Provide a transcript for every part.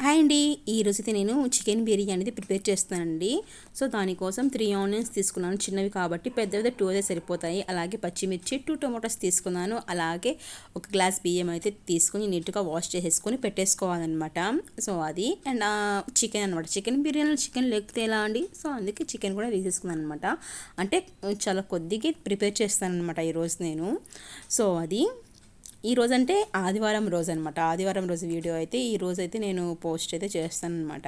Hi అండి. ఈరోజైతే నేను చికెన్ బిర్యానీ అనేది ప్రిపేర్ చేస్తానండి. సో దానికోసం 3 ఆనియన్స్ తీసుకున్నాను, చిన్నవి కాబట్టి. పెద్దవి 2 అయితే సరిపోతాయి. అలాగే పచ్చిమిర్చి, 2 టొమాటోస్ తీసుకున్నాను. అలాగే ఒక గ్లాస్ బియ్యం అయితే తీసుకుని నీట్గా వాష్ చేసేసుకొని పెట్టేసుకోవాలన్నమాట. సో అది అండ్ చికెన్ అనమాట. చికెన్ బిర్యానీలో చికెన్ లేకపోతే ఎలా అండి? సో అందుకే చికెన్ కూడా వేసేసుకున్నాను అనమాట. అంటే చాలా కొద్దిగా ప్రిపేర్ చేస్తాను అనమాట ఈరోజు నేను. సో అది ఈరోజు అంటే ఆదివారం రోజు అనమాట. ఆదివారం రోజు వీడియో అయితే ఈరోజు అయితే నేను పోస్ట్ అయితే చేస్తాను అనమాట.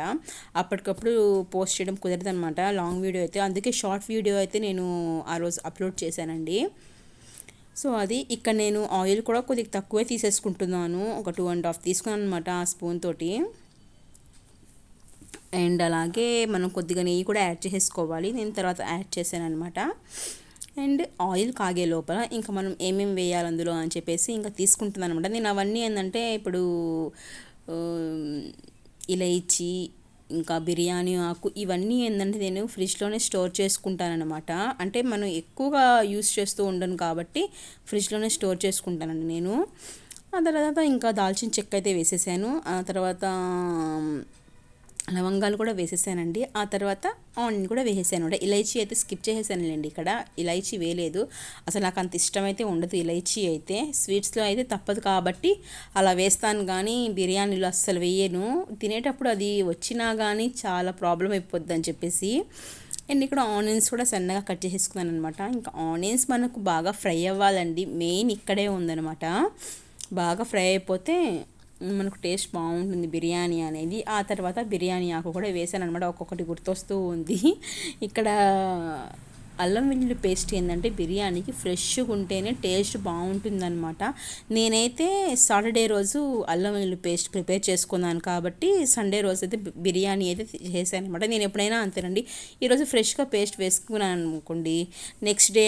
అప్పటికప్పుడు పోస్ట్ చేయడం కుదరదు అనమాట లాంగ్ వీడియో అయితే. అందుకే షార్ట్ వీడియో అయితే నేను ఆ రోజు అప్లోడ్ చేశానండి. సో అది ఇక్కడ నేను ఆయిల్ కూడా కొద్దిగా తక్కువే తీసేసుకుంటున్నాను. ఒక 2.5 తీసుకున్నాను అనమాట ఆ స్పూన్ తోటి. అండ్ అలాగే మనం కొద్దిగా నెయ్యి కూడా యాడ్ చేసేసుకోవాలి. నేను తర్వాత యాడ్ చేశాను అనమాట. అండ్ ఆయిల్ కాగే లోపల ఇంకా మనం ఏమేమి వేయాలి అందులో అని చెప్పేసి ఇంకా తీసుకుంటున్నాను అనమాట. నేను అవన్నీ ఏంటంటే ఇప్పుడు ఇలైచి ఇంకా బిర్యానీ ఆకు ఇవన్నీ ఏంటంటే నేను ఫ్రిడ్జ్లోనే స్టోర్ చేసుకుంటానమాట. అంటే మనం ఎక్కువగా యూస్ చేస్తూ ఉండను కాబట్టి ఫ్రిడ్జ్లోనే స్టోర్ చేసుకుంటానండి నేను. ఆ తర్వాత ఇంకా దాల్చిన చెక్క అయితే వేసేసాను. ఆ తర్వాత లవంగాలు కూడా వేసేసానండి. ఆ తర్వాత ఆనియన్ కూడా వేసేసాను అనమాట. ఇలైచీ అయితే స్కిప్ చేసేసానులేండి. ఇక్కడ ఇలైచీ వేయలేదు. అసలు నాకు అంత ఇష్టం అయితే ఉండదు ఇలైచీ అయితే. స్వీట్స్లో అయితే తప్పదు కాబట్టి అలా వేస్తాను, కానీ బిర్యానీలో అస్సలు వేయను. తినేటప్పుడు అది వచ్చినా కానీ చాలా ప్రాబ్లం అయిపోద్ది అని చెప్పేసి. అండ్ ఇక్కడ ఆనియన్స్ కూడా సన్నగా కట్ చేసేసుకున్నాను అనమాట. ఇంకా ఆనియన్స్ మనకు బాగా ఫ్రై అవ్వాలండి, మెయిన్ ఇక్కడే ఉందనమాట. బాగా ఫ్రై అయిపోతే మనకు టేస్ట్ బాగుంటుంది బిర్యానీ అనేది. ఆ తర్వాత బిర్యానీ ఆకు కూడా వేసాను అనమాట. ఒక్కొక్కటి గుర్తొస్తూ ఉంది. ఇక్కడ అల్లం వెల్లుల్లి పేస్ట్ ఏంటంటే బిర్యానీకి ఫ్రెష్గా ఉంటేనే టేస్ట్ బాగుంటుందన్నమాట. నేనైతే సాటర్డే రోజు అల్లం వెల్లుల్లి పేస్ట్ ప్రిపేర్ చేసుకున్నాను కాబట్టి సండే రోజు అయితే బిర్యానీ అయితే చేశాను అనమాట. నేను ఎప్పుడైనా అంతేనండి, ఈరోజు ఫ్రెష్గా పేస్ట్ వేసుకున్నాను అనుకోండి, నెక్స్ట్ డే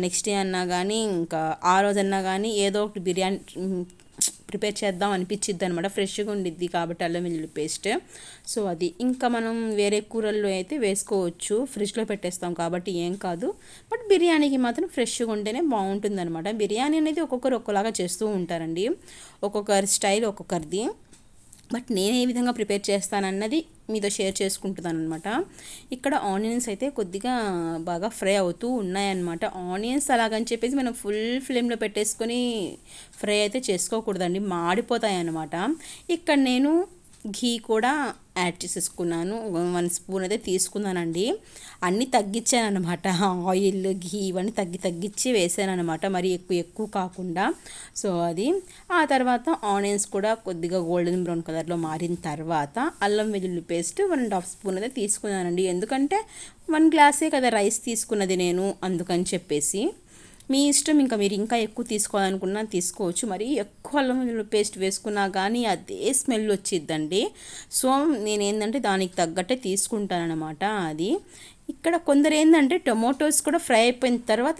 నెక్స్ట్ డే అన్నా కానీ ఇంకా ఆ రోజు అన్నా కానీ ఏదో ఒకటి బిర్యానీ ప్రిపేర్ చేద్దాం అనిపించిద్ది అనమాట. ఫ్రెష్గా ఉండిద్ది కాబట్టి అల్లం వెల్లుల్లి పేస్ట్. సో అది ఇంకా మనం వేరే కూరల్లో అయితే వేసుకోవచ్చు, ఫ్రిడ్జ్లో పెట్టేస్తాం కాబట్టి ఏం కాదు. బట్ బిర్యానీకి మాత్రం ఫ్రెష్గా ఉంటేనే బాగుంటుంది అనమాట. బిర్యానీ అనేది ఒక్కొక్కరు ఒక్కోలాగా చేస్తూ ఉంటారండి, ఒక్కొక్కరి స్టైల్ ఒక్కొక్కరిది. బట్ నేను ఏ విధంగా ప్రిపేర్ చేస్తానన్నది మీతో షేర్ చేసుకుంటున్నాను అనమాట. ఇక్కడ ఆనియన్స్ అయితే కొద్దిగా బాగా ఫ్రై అవుతూ ఉన్నాయన్నమాట. ఆనియన్స్ అలాగని చెప్పేసి మనం ఫుల్ ఫ్లేమ్లో పెట్టేసుకొని ఫ్రై అయితే చేసుకోకూడదండి, మాడిపోతాయి అన్నమాట. ఇక్కడ నేను ఘీ కూడా యాడ్ చేసేసుకున్నాను. 1 స్పూన్ అయితే తీసుకున్నానండి. అన్నీ తగ్గించాను అనమాట. ఆయిల్ ఘీ ఇవన్నీ తగ్గించి వేసాను అనమాట, మరి ఎక్కువ కాకుండా. సో అది ఆ తర్వాత ఆనియన్స్ కూడా కొద్దిగా గోల్డెన్ బ్రౌన్ కలర్లో మారిన తర్వాత అల్లం వెల్లుల్లి పేస్ట్ 1.5 స్పూన్ అయితే తీసుకున్నానండి. ఎందుకంటే 1 గ్లాసే కదా రైస్ తీసుకున్నది నేను, అందుకని చెప్పేసి. మీ ఇష్టం, ఇంకా మీరు ఇంకా ఎక్కువ తీసుకోవాలనుకున్నా తీసుకోవచ్చు. మరి ఎక్కువ అల్లం వెల్లుల్లి పేస్ట్ వేసుకున్నా కానీ అదే స్మెల్ వచ్చిద్దండి. సో నేనేంటంటే దానికి తగ్గట్టే తీసుకుంటానమాట. అది ఇక్కడ కొందరు ఏంటంటే టొమాటోస్ కూడా ఫ్రై అయిపోయిన తర్వాత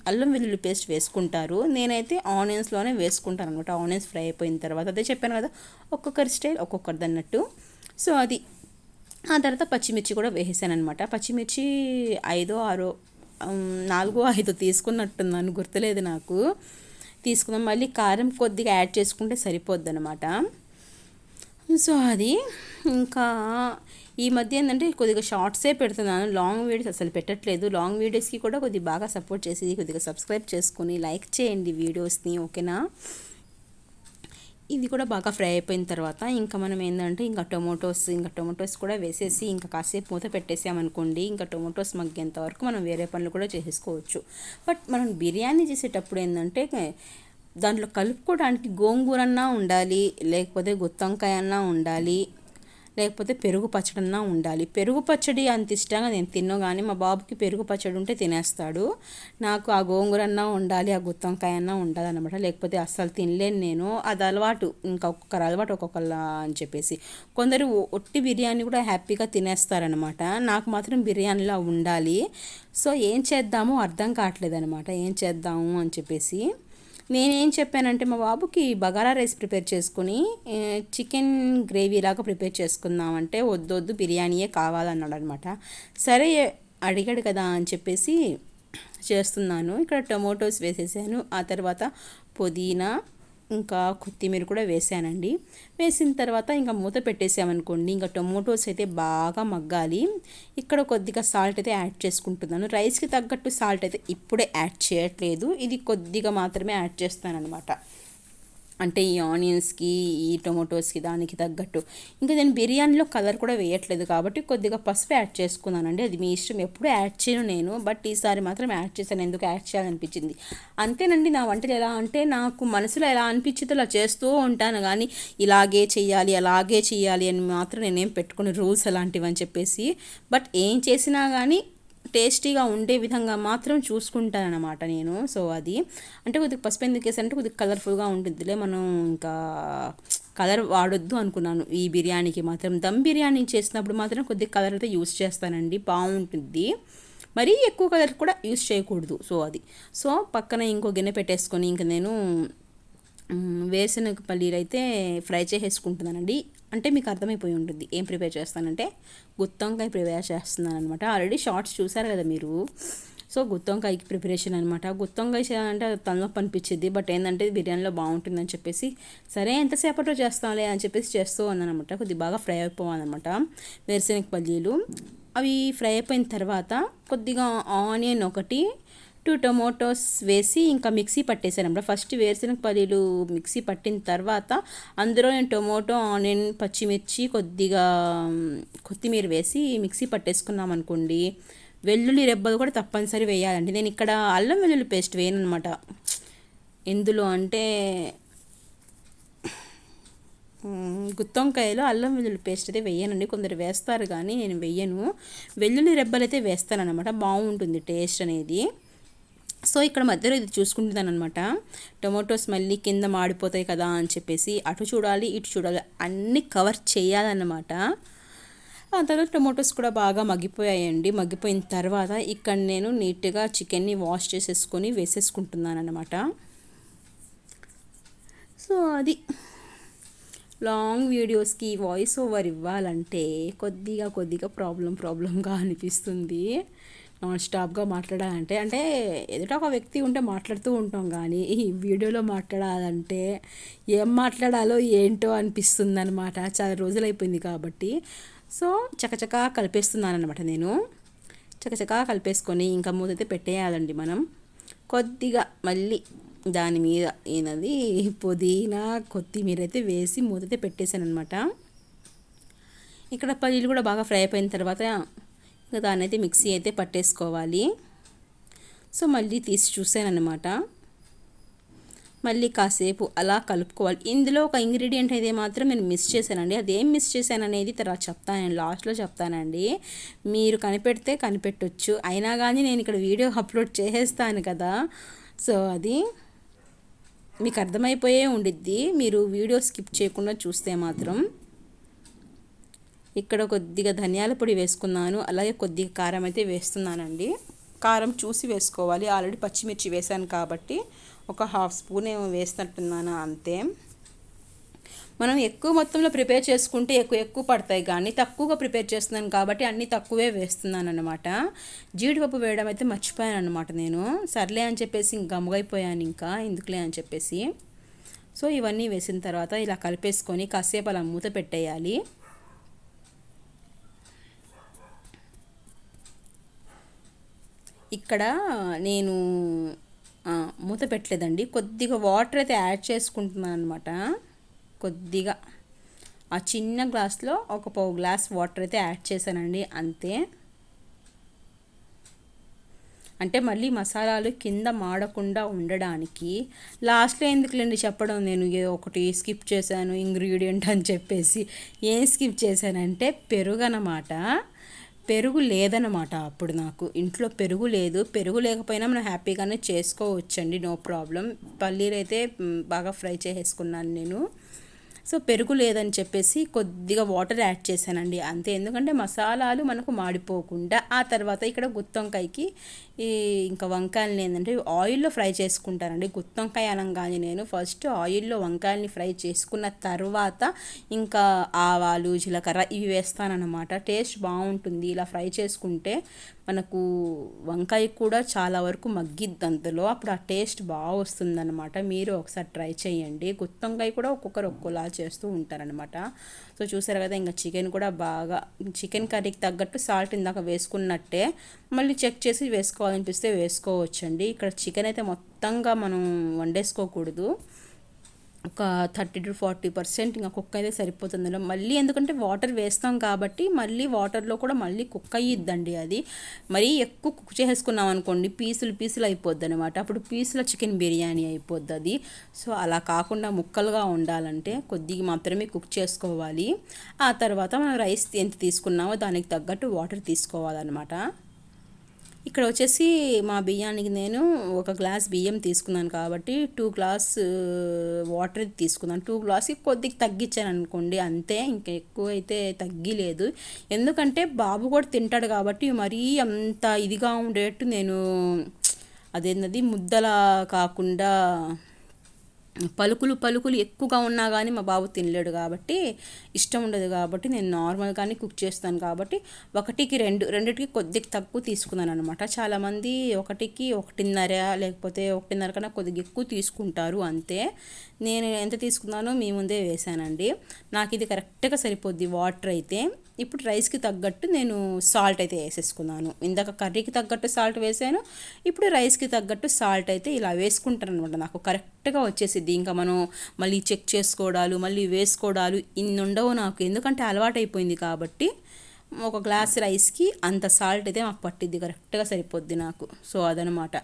అల్లం వెల్లుల్లి పేస్ట్ వేసుకుంటారు. నేనైతే ఆనియన్స్లోనే వేసుకుంటాను అనమాట. ఆనియన్స్ ఫ్రై అయిపోయిన తర్వాత, అదే చెప్పాను కదా, ఒక్కొక్కరి స్టైల్ ఒక్కొక్కరిది అన్నట్టు. సో అది ఆ తర్వాత పచ్చిమిర్చి కూడా వేసేసాను అనమాట. పచ్చిమిర్చి 5-6 4-5 తీసుకున్నట్టున్నాను, గుర్తులేదు నాకు. తీసుకుందాం, మళ్ళీ కారం కొద్దిగా యాడ్ చేసుకుంటే సరిపోద్ది అనమాట. సో అది ఇంకా ఈ మధ్య ఏంటంటే కొద్దిగా షార్ట్సే పెడుతున్నాను, లాంగ్ వీడియోస్ అసలు పెట్టట్లేదు. లాంగ్ వీడియోస్కి కూడా కొద్దిగా బాగా సపోర్ట్ చేసి కొద్దిగా సబ్స్క్రైబ్ చేసుకొని లైక్ చేయండి వీడియోస్ని, ఓకేనా. ఇది కూడా బాగా ఫ్రై అయిపోయిన తర్వాత ఇంకా మనం ఏంటంటే ఇంకా టొమాటోస్ కూడా వేసేసి ఇంకా కాసేపు మూత పెట్టేసామనుకోండి, ఇంకా టొమాటోస్ మగ్గేంత వరకు మనం వేరే పనులు కూడా చేసుకోవచ్చు. బట్ మనం బిర్యానీ చేసేటప్పుడు ఏంటంటే దాంట్లో కలుపుకోవడానికి గోంగూర అన్నా ఉండాలి, లేకపోతే గుత్తొంకాయ అన్నా ఉండాలి, లేకపోతే పెరుగు పచ్చడన్నా ఉండాలి. పెరుగు పచ్చడి అంత ఇష్టంగా నేను తిన్నో, కానీ మా బాబుకి పెరుగు పచ్చడి ఉంటే తినేస్తాడు. నాకు ఆ గోంగూర అన్నా ఉండాలి, ఆ గుత్తొంకాయ అన్నా ఉండాలి అనమాట, లేకపోతే అస్సలు తినలేను నేను. అది అలవాటు, ఇంకా ఒక్కొక్కరు అలవాటు ఒక్కొక్కలా అని చెప్పేసి. కొందరు ఒట్టి బిర్యానీ కూడా హ్యాపీగా తినేస్తారనమాట. నాకు మాత్రం బిర్యానీలా ఉండాలి. సో ఏం చేద్దామో అర్థం కావట్లేదు అనమాట, ఏం చేద్దాము అని చెప్పేసి. నేనేం చెప్పానంటే మా బాబుకి బగారా రైస్ ప్రిపేర్ చేసుకుని చికెన్ గ్రేవీ లాగా ప్రిపేర్ చేసుకుందామంటే వద్దు బిర్యానీయే కావాలన్నాడు అనమాట. సరే అడిగాడు కదా అని చెప్పేసి చేస్తున్నాను. ఇక్కడ టొమాటోస్ వేసేసాను. ఆ తర్వాత పుదీనా, ఇంకా కొత్తిమీర కూడా వేసానండి. వేసిన తర్వాత ఇంకా మూత పెట్టేసామనుకోండి, ఇంకా టొమాటోస్ అయితే బాగా మగ్గాలి. ఇక్కడ కొద్దిగా సాల్ట్ అయితే యాడ్ చేసుకుంటున్నాను. రైస్కి తగ్గట్టు సాల్ట్ అయితే ఇప్పుడే యాడ్ చేయట్లేదు, ఇది కొద్దిగా మాత్రమే యాడ్ చేస్తాను అనమాట. అంటే ఈ ఆనియన్స్కి ఈ టొమాటోస్కి దానికి తగ్గట్టు. ఇంకా నేను బిర్యానీలో కలర్ కూడా వేయట్లేదు కాబట్టి కొద్దిగా పసుపు యాడ్ చేసుకున్నానండి. అది మీ ఇష్టం, ఎప్పుడూ యాడ్ చేయను నేను, బట్ ఈసారి మాత్రం యాడ్ చేశాను, ఎందుకు యాడ్ చేయాలనిపించింది అంతేనండి. నా వంటలు ఎలా అంటే నాకు మనసులో ఎలా అనిపించిందో అలా చేస్తూ ఉంటాను, కానీ ఇలాగే చెయ్యాలి అలాగే చెయ్యాలి అని మాత్రం నేనేం పెట్టుకుని రూల్స్ అలాంటివి అని చెప్పేసి. బట్ ఏం చేసినా కానీ టేస్టీగా ఉండే విధంగా మాత్రం చూసుకుంటానన్నమాట నేను. సో అది అంటే కొద్దిగా పసుపు ఎందుకు వేసానంటే కొద్దిగా కలర్ఫుల్గా ఉంటుందిలే, మనం ఇంకా కలర్ వాడొద్దు అనుకున్నాను ఈ బిర్యానీకి మాత్రం. దమ్ బిర్యానీ చేసినప్పుడు మాత్రం కొద్దిగా కలర్ అయితే యూస్ చేస్తానండి, బాగుంటుంది. మరీ ఎక్కువ కలర్ కూడా యూస్ చేయకూడదు. సో అది పక్కన ఇంకో గిన్నె పెట్టేసుకొని ఇంకా నేను వేరుశనగ పల్లీలు అయితే ఫ్రై చేసేసుకుంటున్నానండి. అంటే మీకు అర్థమైపోయి ఉంటుంది ఏం ప్రిపేర్ చేస్తానంటే గుత్తొంకాయ ప్రిపేర్ చేస్తున్నాను అనమాట. ఆల్రెడీ షార్ట్స్ చూసారు కదా మీరు. సో గుత్తొంకాయకి ప్రిపరేషన్ అనమాట. గుత్తొంకాయ చేయాలంటే అది తలనొప్పి అనిపించింది, బట్ ఏంటంటే బిర్యానీలో బాగుంటుందని చెప్పేసి సరే ఎంతసేపట్లో చేస్తాంలే అని చెప్పేసి చేస్తూ ఉన్నాను అనమాట. కొద్దిగా బాగా ఫ్రై అయిపోవాలన్నమాట వేరుశనగ పల్లీలు. అవి ఫ్రై అయిపోయిన తర్వాత కొద్దిగా ఆనియన్ ఒకటి 2 టొమాటోస్ వేసి ఇంకా మిక్సీ పట్టేసాను అన్నమాట. ఫస్ట్ వేరుశనగ పల్లీలు మిక్సీ పట్టిన తర్వాత అందులో నేను టొమాటో, ఆనియన్, పచ్చిమిర్చి, కొద్దిగా కొత్తిమీర వేసి మిక్సీ పట్టేసుకున్నాం అనుకోండి. వెల్లుల్లి రెబ్బలు కూడా తప్పనిసరి వేయాలండి. నేను ఇక్కడ అల్లం వెల్లుల్లి పేస్ట్ వేయను అనమాట. ఎందులో అంటే గుత్తొంకాయలో అల్లం వెల్లుల్లి పేస్ట్ అయితే వేయనండి, కొందరు వేస్తారు కానీ నేను వేయను. వెల్లుల్లి రెబ్బలు అయితే వేస్తాను అనమాట, బాగుంటుంది టేస్ట్ అనేది. సో ఇక్కడ మధ్యలో ఇది చూసుకుంటున్నాను అనమాట. టొమాటోస్ మళ్ళీ కింద మాడిపోతాయి కదా అని చెప్పేసి అటు చూడాలి ఇటు చూడాలి, అన్నీ కవర్ చేయాలన్నమాట. ఆ తర్వాత టొమాటోస్ కూడా బాగా మగ్గిపోయాయండి. మగ్గిపోయిన తర్వాత ఇక్కడ నేను నీట్గా చికెన్ని వాష్ చేసేసుకొని వేసేసుకుంటున్నాను అనమాట. సో అది లాంగ్ వీడియోస్కి వాయిస్ ఓవర్ ఇవ్వాలంటే కొద్దిగా ప్రాబ్లంగా అనిపిస్తుంది. నాన్ స్టాప్గా మాట్లాడాలంటే అంటే ఎదుట ఒక వ్యక్తి ఉంటే మాట్లాడుతూ ఉంటాం, కానీ ఈ వీడియోలో మాట్లాడాలంటే ఏం మాట్లాడాలో ఏంటో అనిపిస్తుంది అనమాట. చాలా రోజులైపోయింది కాబట్టి. సో చకచకా కలిపేస్తున్నాను అనమాట నేను. చకచకా కలిపేసుకొని ఇంకా మూతైతే పెట్టేయాలండి మనం. కొద్దిగా మళ్ళీ దాని మీద ఏనది పుదీనా, కొత్తిమీర అయితే వేసి మూతైతే పెట్టేశాను అనమాట. ఇక్కడ పల్లీలు కూడా బాగా ఫ్రై అయిపోయిన తర్వాత ఇంకా దాన్ని అయితే మిక్సీ అయితే పట్టేసుకోవాలి. సో మళ్ళీ తీసి చూసాను అనమాట. మళ్ళీ కాసేపు అలా కలుపుకోవాలి. ఇందులో ఒక ఇంగ్రీడియంట్ అయితే మాత్రం నేను మిస్ చేశానండి. అదేం మిస్ చేశాను అనేది తర్వాత చెప్తాను, నేను లాస్ట్లో చెప్తానండి. మీరు కనిపెడితే కనిపెట్టొచ్చు, అయినా కానీ నేను ఇక్కడ వీడియో అప్లోడ్ చేసేస్తాను కదా. సో అది మీకు అర్థమైపోయే ఉండిద్ది మీరు వీడియో స్కిప్ చేయకుండా చూస్తే మాత్రం. ఇక్కడ కొద్దిగా ధనియాల పొడి వేసుకున్నాను, అలాగే కొద్దిగా కారం అయితే వేస్తున్నానండి. కారం చూసి వేసుకోవాలి, ఆల్రెడీ పచ్చిమిర్చి వేసాను కాబట్టి ఒక 1/2 స్పూన్ ఏమో వేసినట్టున్నాను అంతే. మనం ఎక్కువ మొత్తంలో ప్రిపేర్ చేసుకుంటే ఎక్కువ పడతాయి, కానీ తక్కువగా ప్రిపేర్ చేస్తున్నాను కాబట్టి అన్నీ తక్కువే వేస్తున్నాను అనమాట. జీడిపప్పు వేయడం అయితే మర్చిపోయాను అనమాట నేను. సర్లే అని చెప్పేసి గమ్ముగైపోయాను, ఇంకా ఎందుకులే అని చెప్పేసి. సో ఇవన్నీ వేసిన తర్వాత ఇలా కలిపేసుకొని కాసేపు అలా మూత పెట్టేయాలి. ఇక్కడ నేను మూత పెట్టలేదండి, కొద్దిగా వాటర్ అయితే యాడ్ చేసుకుంటున్నాను అనమాట. కొద్దిగా ఆ చిన్న గ్లాస్లో ఒక 1/4 గ్లాస్ వాటర్ అయితే యాడ్ చేశానండి అంతే. అంటే మళ్ళీ మసాలాలు కింద మాడకుండా ఉండడానికి. లాస్ట్లో ఎందుకులేండి చెప్పడం, నేను ఒకటి స్కిప్ చేశాను ఇంగ్రీడియంట్ అని చెప్పేసి. ఏం స్కిప్ చేశానంటే పెరుగు అన్నమాట. పెరుగు లేదన్నమాట అప్పుడు నాకు ఇంట్లో పెరుగు లేదు. పెరుగు లేకపోయినా మనం హ్యాపీగానే చేసుకోవచ్చండి, నో ప్రాబ్లం. పల్లీలు అయితే బాగా ఫ్రై చేసేసుకున్నాను నేను. సో పెరుగు లేదని చెప్పేసి కొద్దిగా వాటర్ యాడ్ చేశానండి అంతే, ఎందుకంటే మసాలాలు మనకు మాడిపోకుండా. ఆ తర్వాత ఇక్కడ గుత్తొంకాయకి ఈ ఇంకా వంకాయలని ఏంటంటే ఆయిల్లో ఫ్రై చేసుకుంటానండి. గుత్తొంకాయ అనగానే నేను ఫస్ట్ ఆయిల్లో వంకాయల్ని ఫ్రై చేసుకున్న తర్వాత ఇంకా ఆవాలు జీలకర్ర ఇవి వేస్తానన్నమాట. టేస్ట్ బాగుంటుంది ఇలా ఫ్రై చేసుకుంటే. మనకు వంకాయ కూడా చాలా వరకు మగ్గిద్ది అందులో, అప్పుడు ఆ టేస్ట్ బాగా వస్తుందన్నమాట. మీరు ఒకసారి ట్రై చేయండి. గుత్తొంకాయ కూడా ఒక్కొక్కరు ఒక్కోలా చేస్తూ ఉంటారనమాట. సో చూసారు కదా, ఇంకా చికెన్ కూడా బాగా చికెన్ కర్రీకి తగ్గట్టు సాల్ట్ ఇందాక వేసుకున్నట్టే మళ్ళీ చెక్ చేసి వేసుకోవాలనిపిస్తే వేసుకోవచ్చండి. ఇక్కడ చికెన్ అయితే మొత్తంగా మనం వండేసుకోకూడదు, ఒక 30-40% ఇంకా కుక్ అయితే సరిపోతుంది మళ్ళీ, ఎందుకంటే వాటర్ వేస్తాం కాబట్టి మళ్ళీ వాటర్లో కూడా మళ్ళీ కుక్ అయ్యిద్దండి. అది మరీ ఎక్కువ కుక్ చేసుకున్నాం అనుకోండి పీసులు అయిపోద్ది అనమాట, అప్పుడు పీసుల చికెన్ బిర్యానీ అయిపోద్ది అది. సో అలా కాకుండా ముక్కలుగా ఉండాలంటే కొద్దిగా మాత్రమే కుక్ చేసుకోవాలి. ఆ తర్వాత మనం రైస్ ఎంత తీసుకున్నామో దానికి తగ్గట్టు వాటర్ తీసుకోవాలన్నమాట. ఇక్కడ వచ్చేసి మా బియ్యానికి నేను 1 గ్లాస్ బియ్యం తీసుకున్నాను కాబట్టి 2 గ్లాస్ వాటర్ తీసుకున్నాను. 2 గ్లాస్కి కొద్దిగా తగ్గించాను అనుకోండి అంతే, ఇంకా ఎక్కువ అయితే తగ్గిలేదు. ఎందుకంటే బాబు కూడా తింటాడు కాబట్టి మరీ అంత ఇదిగా ఉండేట్టు నేను అదేంటది ముద్దలా కాకుండా పలుకులు ఎక్కువగా ఉన్నా కానీ మా బాబు తినలేడు కాబట్టి ఇష్టం ఉండదు కాబట్టి నేను నార్మల్గానే కుక్ చేస్తాను కాబట్టి 1కి 2 కొద్దిగా తక్కువ తీసుకున్నాను అనమాట. చాలామంది 1కి 1.5 లేకపోతే 1.5 కన్నా కొద్దిగా ఎక్కువ తీసుకుంటారు అంతే. నేను ఎంత తీసుకున్నానో మీ ముందే వేసానండి. నాకు ఇది కరెక్ట్గా సరిపోద్ది వాటర్ అయితే. ఇప్పుడు రైస్కి తగ్గట్టు నేను సాల్ట్ అయితే వేసేసుకున్నాను. ఇందాక కర్రీకి తగ్గట్టు సాల్ట్ వేసాను, ఇప్పుడు రైస్కి తగ్గట్టు సాల్ట్ అయితే ఇలా వేసుకుంటాను అనమాట. నాకు కరెక్ట్గా వచ్చేసిద్ది. ఇంకా మనం మళ్ళీ చెక్ చేసుకోవడాలు మళ్ళీ వేసుకోవడాలు ఇన్ని ఉండవు నాకు, ఎందుకంటే అలవాటు అయిపోయింది కాబట్టి. 1 గ్లాస్ రైస్కి అంత సాల్ట్ అయితే మాకు పట్టిద్ది, కరెక్ట్గా సరిపోద్ది నాకు. సో అదనమాట.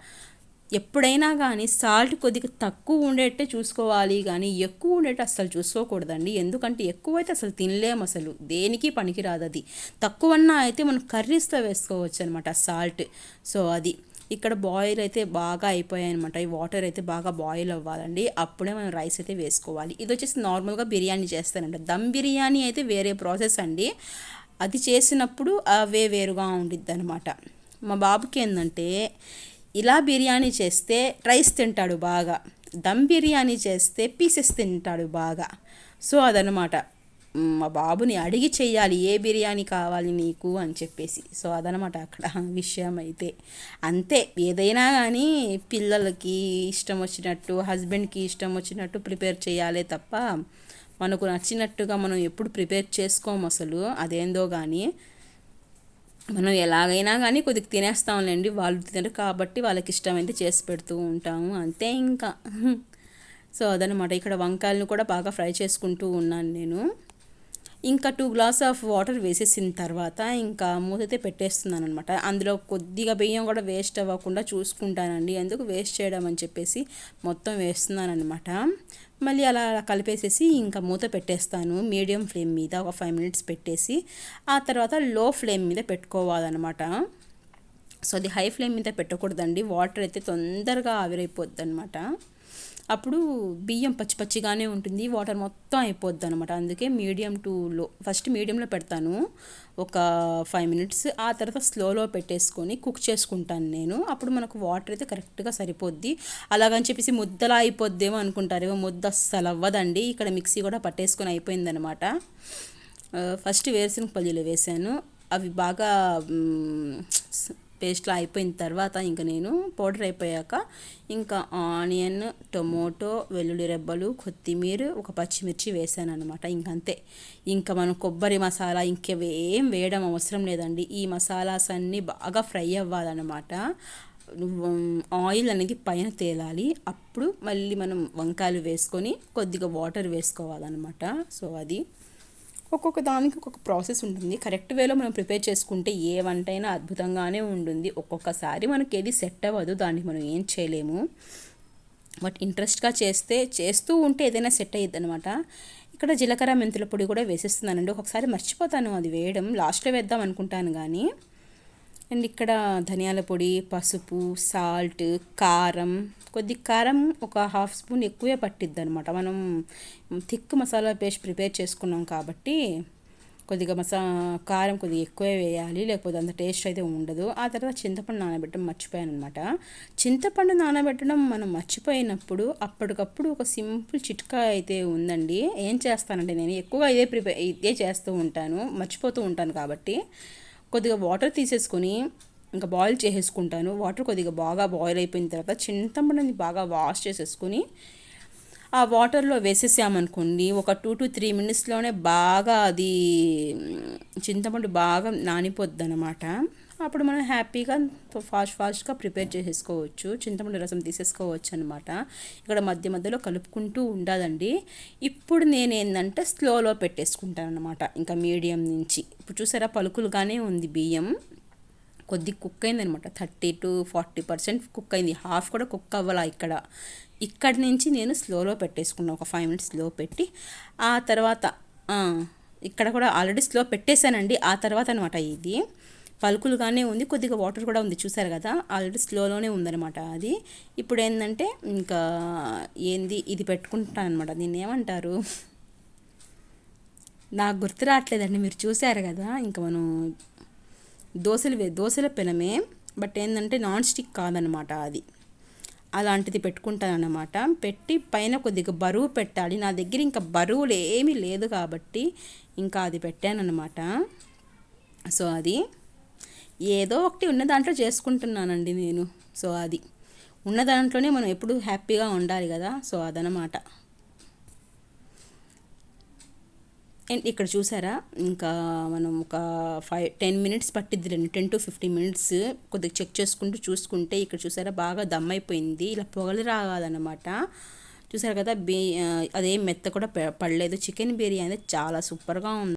ఎప్పుడైనా కానీ సాల్ట్ కొద్దిగా తక్కువ ఉండేట్టే చూసుకోవాలి కానీ ఎక్కువ ఉండేట్టు అస్సలు చూసుకోకూడదండి. ఎందుకంటే ఎక్కువైతే అసలు తినలేము, అసలు దేనికి పనికిరాదు అది. తక్కువన్నా అయితే మనం కర్రీస్లో వేసుకోవచ్చు అనమాట సాల్ట్. సో అది ఇక్కడ బాయిల్ అయితే బాగా అయిపోయాయి అనమాట. ఈ వాటర్ అయితే బాగా బాయిల్ అవ్వాలండి, అప్పుడే మనం రైస్ అయితే వేసుకోవాలి. ఇది వచ్చేసి నార్మల్గా బిర్యానీ చేస్తానంట. దమ్ బిర్యానీ అయితే వేరే ప్రాసెస్ అండి, అది చేసినప్పుడు అవే వేరుగా ఉండిద్ది అనమాట. మా బాబుకి ఏంటంటే ఇలా బిర్యానీ చేస్తే రైస్ తింటాడు బాగా, దమ్ బిర్యానీ చేస్తే పీసెస్ తింటాడు బాగా. సో అదనమాట, మా బాబుని అడిగి చెయ్యాలి ఏ బిర్యానీ కావాలి నీకు అని చెప్పేసి. సో అదనమాట అక్కడ విషయం అయితే. అంతే, ఏదైనా కానీ పిల్లలకి ఇష్టం వచ్చినట్టు హస్బెండ్కి ఇష్టం వచ్చినట్టు ప్రిపేర్ చేయాలి తప్ప మనకు నచ్చినట్టుగా మనం ఎప్పుడు ప్రిపేర్ చేసుకోము అసలు. అదేందో కానీ మనం ఎలాగైనా కానీ కొద్దిగా తినేస్తాంలేండి, వాళ్ళు తినరు కాబట్టి వాళ్ళకి ఇష్టమైతే చేసి పెడుతూ ఉంటాము అంతే ఇంకా. సో అదనమాట. ఇక్కడ వంకాయలను కూడా బాగా ఫ్రై చేసుకుంటూ ఉన్నాను నేను. ఇంకా 2 గ్లాస్ ఆఫ్ వాటర్ వేసేసిన తర్వాత ఇంకా మూతైతే పెట్టేస్తున్నాను అనమాట. అందులో కొద్దిగా బియ్యం కూడా వేస్ట్ అవ్వకుండా చూసుకుంటానండి, ఎందుకు వేస్ట్ చేయడం అని చెప్పేసి మొత్తం వేస్తున్నాను అనమాట. మళ్ళీ అలా కలిపేసేసి ఇంకా మూత పెట్టేస్తాను మీడియం ఫ్లేమ్ మీద ఒక 5 మినిట్స్ పెట్టేసి. ఆ తర్వాత లో ఫ్లేమ్ మీద పెట్టుకోవాలన్నమాట. సో అది హై ఫ్లేమ్ మీద పెట్టకూడదండి, వాటర్ అయితే తొందరగా ఆవిరైపోద్ది అనమాట. అప్పుడు బియ్యం పచ్చిగానే ఉంటుంది, వాటర్ మొత్తం అయిపోద్ది అనమాట. అందుకే మీడియం టు లో, ఫస్ట్ మీడియంలో పెడతాను ఒక 5 మినిట్స్, ఆ తర్వాత స్లోలో పెట్టేసుకొని కుక్ చేసుకుంటాను నేను. అప్పుడు మనకు వాటర్ అయితే కరెక్ట్గా సరిపోద్ది. అలాగని చెప్పేసి ముద్దలా అయిపోద్దేమో అనుకుంటారేమో, ముద్ద అస్సలు అవ్వదండి. ఇక్కడ మిక్సీ కూడా పట్టేసుకొని అయిపోయిందనమాట. ఫస్ట్ వేరుశనగ పల్లీలు వేసాను, అవి బాగా పేస్ట్లా అయిపోయిన తర్వాత ఇంకా నేను పౌడర్ అయిపోయాక ఇంకా ఆనియన్, టొమాటో, వెల్లుల్లి రెబ్బలు, కొత్తిమీర, ఒక పచ్చిమిర్చి వేసాను అనమాట. ఇంకంతే. ఇంకా మనం కొబ్బరి మసాలా ఇంకేం వేయడం అవసరం లేదండి. ఈ మసాలాస్ అన్నీ బాగా ఫ్రై అవ్వాలన్నమాట. ఆయిల్ అనేది పైన తేలాలి, అప్పుడు మళ్ళీ మనం వంకాయలు వేసుకొని కొద్దిగా వాటర్ వేసుకోవాలన్నమాట. సో అది ఒక్కొక్క దానికి ఒక్కొక్క ప్రాసెస్ ఉంటుంది. కరెక్ట్ వేలో మనం ప్రిపేర్ చేసుకుంటే ఏ వంట అయినా అద్భుతంగానే ఉంటుంది. ఒక్కొక్కసారి మనకి ఏది సెట్ అవ్వదు, దానికి మనం ఏం చేయలేము. బట్ ఇంట్రెస్ట్గా చేస్తూ ఉంటే ఏదైనా సెట్ అయ్యిద్ది అనమాట. ఇక్కడ జీలకర్ర మెంతుల పొడి కూడా వేసేస్తున్నానండి. ఒక్కొక్కసారి మర్చిపోతాను అది వేయడం, లాస్ట్లో వేద్దాం అనుకుంటాను కానీ అండ్ ఇక్కడ ధనియాల పొడి, పసుపు, సాల్ట్, కారం, కొద్ది కారం ఒక హాఫ్ స్పూన్ ఎక్కువే పట్టిద్ది అనమాట. మనం థిక్ మసాలా పేస్ట్ ప్రిపేర్ చేసుకున్నాం కాబట్టి కొద్దిగా కారం కొద్దిగా ఎక్కువే వేయాలి, లేకపోతే అంత టేస్ట్ అయితే ఉండదు. ఆ తర్వాత చింతపండు నానబెట్టడం మర్చిపోయాను అనమాట. చింతపండు నానబెట్టడం మనం మర్చిపోయినప్పుడు అప్పటికప్పుడు ఒక సింపుల్ చిట్కా అయితే ఉందండి. ఏం చేస్తానంటే నేను ఎక్కువగా ఇదే చేస్తూ ఉంటాను, మర్చిపోతూ ఉంటాను కాబట్టి కొద్దిగా వాటర్ తీసేసుకొని ఇంకా బాయిల్ చేసేసుకుంటాను. వాటర్ కొద్దిగా బాగా బాయిల్ అయిపోయిన తర్వాత చింతపండుని బాగా వాష్ చేసేసుకొని ఆ వాటర్లో వేసేసామనుకోండి, ఒక 2 to 3 మినిట్స్లోనే బాగా అది చింతపండు బాగా నానిపోద్ది అనమాట. అప్పుడు మనం హ్యాపీగా ఫాస్ట్గా ప్రిపేర్ చేసేసుకోవచ్చు, చింతపండు రసం తీసేసుకోవచ్చు అనమాట. ఇక్కడ మధ్య మధ్యలో కలుపుకుంటూ ఉండాలండి. ఇప్పుడు నేను ఏంటంటే స్లోలో పెట్టేసుకుంటాను అనమాట, ఇంకా మీడియం నుంచి. ఇప్పుడు చూసారా పలుకులుగానే ఉంది బియ్యం, కొద్దిగా కుక్ అయిందనమాట. 30 to 40% కుక్ అయింది, హాఫ్ కూడా కుక్ అవ్వాలా. ఇక్కడి నుంచి నేను స్లోలో పెట్టేసుకున్నాను, ఒక 5 minutes స్లో పెట్టి. ఆ తర్వాత ఇక్కడ కూడా ఆల్రెడీ స్లో పెట్టేశానండి. ఆ తర్వాత అనమాట ఇది పలుకులుగానే ఉంది, కొద్దిగా వాటర్ కూడా ఉంది, చూసారు కదా, ఆల్రెడీ స్లోలోనే ఉందనమాట అది. ఇప్పుడు ఏంటంటే ఇంకా ఇది పెట్టుకుంటాను అనమాట. దీన్ని ఏమంటారు నాకు గుర్తు రావట్లేదండి, మీరు చూసారు కదా. ఇంకా మనం దోశల పెనమే, బట్ ఏంటంటే నాన్ స్టిక్ కాదనమాట అది. అలాంటిది పెట్టుకుంటానన్నమాట. పెట్టి పైన కొద్దిగా బరువు పెట్టాలి. నా దగ్గర ఇంకా బరువులు ఏమీ లేదు కాబట్టి ఇంకా అది పెట్టానన్నమాట. సో అది ఏదో ఒకటి ఉన్న దాంట్లో చేసుకుంటున్నానండి నేను. సో అది ఉన్న దాంట్లోనే మనం ఎప్పుడు హ్యాపీగా ఉండాలి కదా. సో అదనమాట. అండ్ ఇక్కడ చూసారా, ఇంకా మనం ఒక 10 minutes పట్టిద్దిలేండి, 10 to 15 minutes కొద్దిగా చెక్ చేసుకుంటూ చూసుకుంటే. ఇక్కడ చూసారా బాగా దమ్ అయిపోయింది, ఇలా పొగలు రావాలన్నమాట. చూసారు కదా, అదేం మెత్త కూడా పడలేదు. చికెన్ బిర్యానీ చాలా సూపర్గా ఉంది.